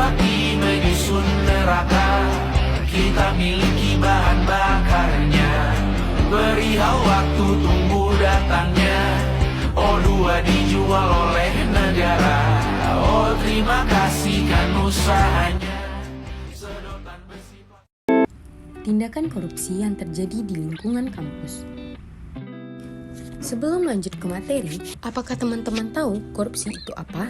baki menyusun neraka. Kita miliki bahan bakarnya, perihal waktu tunggu datangnya. O2 dijual oleh negara. Oh terima kasih kan usahanya. Sedotan besi. Tindakan korupsi yang terjadi di lingkungan kampus. Sebelum lanjut ke materi, apakah teman-teman tahu korupsi itu apa?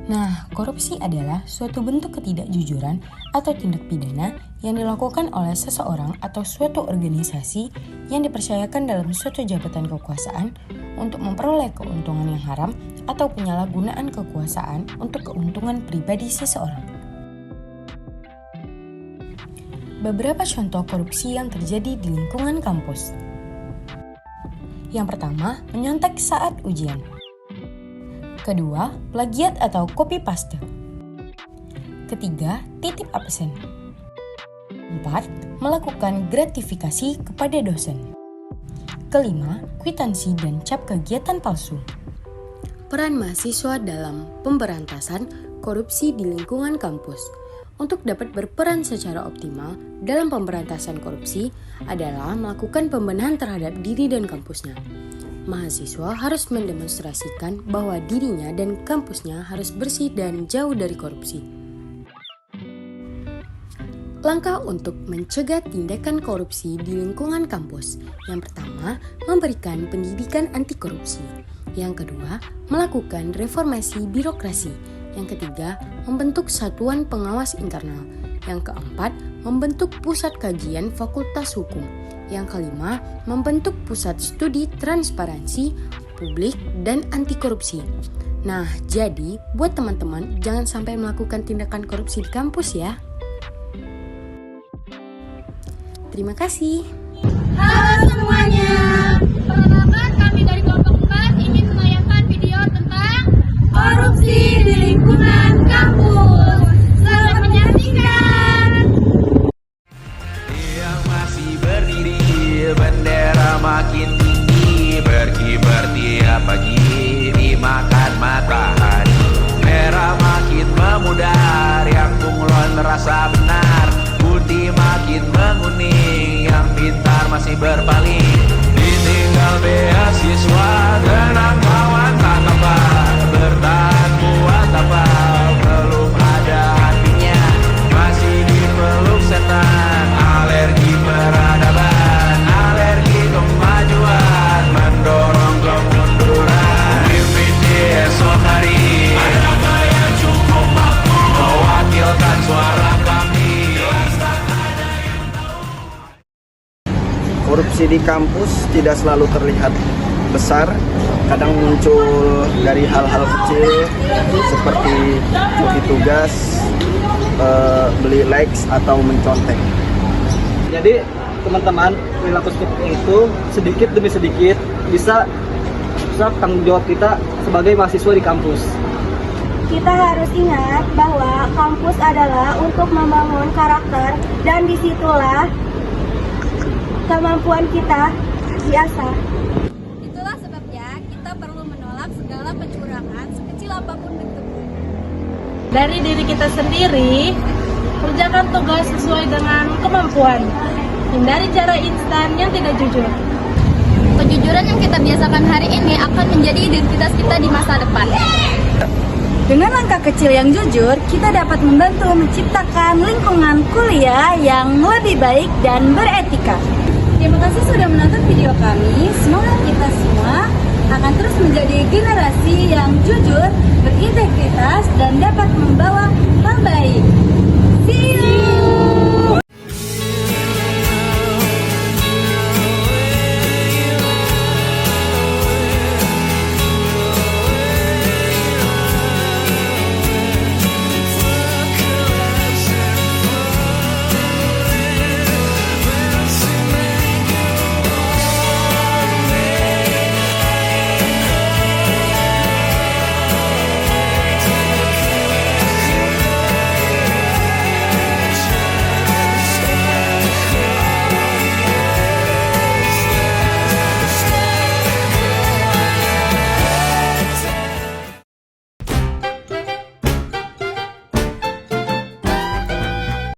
Nah, korupsi adalah suatu bentuk ketidakjujuran atau tindak pidana yang dilakukan oleh seseorang atau suatu organisasi yang dipercayakan dalam suatu jabatan kekuasaan untuk memperoleh keuntungan yang haram atau penyalahgunaan kekuasaan untuk keuntungan pribadi seseorang. Beberapa contoh korupsi yang terjadi di lingkungan kampus. Yang pertama, menyontek saat ujian. Kedua, plagiat atau copy paste. Ketiga, titip absen. 4. Melakukan gratifikasi kepada dosen. Kelima, kwitansi dan cap kegiatan palsu. Peran mahasiswa dalam pemberantasan korupsi di lingkungan kampus. Untuk dapat berperan secara optimal dalam pemberantasan korupsi adalah melakukan pembenahan terhadap diri dan kampusnya. Mahasiswa harus mendemonstrasikan bahwa dirinya dan kampusnya harus bersih dan jauh dari korupsi. Langkah untuk mencegah tindakan korupsi di lingkungan kampus. Yang pertama, memberikan pendidikan anti korupsi. Yang kedua, melakukan reformasi birokrasi. Yang ketiga, membentuk satuan pengawas internal. Yang keempat, membentuk pusat kajian fakultas hukum. Yang kelima, membentuk pusat studi transparansi, publik, dan anti korupsi. Nah, jadi buat teman-teman jangan sampai melakukan tindakan korupsi di kampus ya. Terima kasih. Halo semuanya. Perkenalkan kami dari kelompok 4 ingin menayangkan video tentang korupsi di lingkungan kampus. Selamat menyaksikan. Yang masih berdiri, bendera makin tinggi, berkibar tiap pagi, dimakan matahari. Merah makin memudar, yang bunglon merasa benar. Putih makin menguning, yang pintar masih berpaling. Ditinggal beasiswa, tenang kawan tak kabar. Bertahan buat apa, belum ada artinya. Masih dipeluk setan, alergi peradaban, alergi kemajuan, mendorong kemunduran. Mimpin di esok hari, ada yang cukup mampu mewakilkan suara kami. Korupsi di kampus tidak selalu terlihat besar, kadang muncul dari hal-hal kecil seperti curi tugas, beli likes atau mencontek. Jadi teman-teman, perilaku seperti itu sedikit demi sedikit bisa tanggung jawab kita sebagai mahasiswa di kampus. Kita harus ingat bahwa kampus adalah untuk membangun karakter dan disitulah kemampuan kita diasah. Itulah sebabnya kita perlu menolak segala kecurangan sekecil apapun bentuknya. Dari diri kita sendiri, kerjakan tugas sesuai dengan kemampuan. Hindari cara instan yang tidak jujur. Kejujuran yang kita biasakan hari ini akan menjadi identitas kita di masa depan. Dengan langkah kecil yang jujur, kita dapat membantu menciptakan lingkungan kuliah yang lebih baik dan beretika. Terima kasih sudah menonton video kami. Semoga kita semua akan terus menjadi generasi yang jujur, berintegritas, dan dapat membawa hal baik. See you!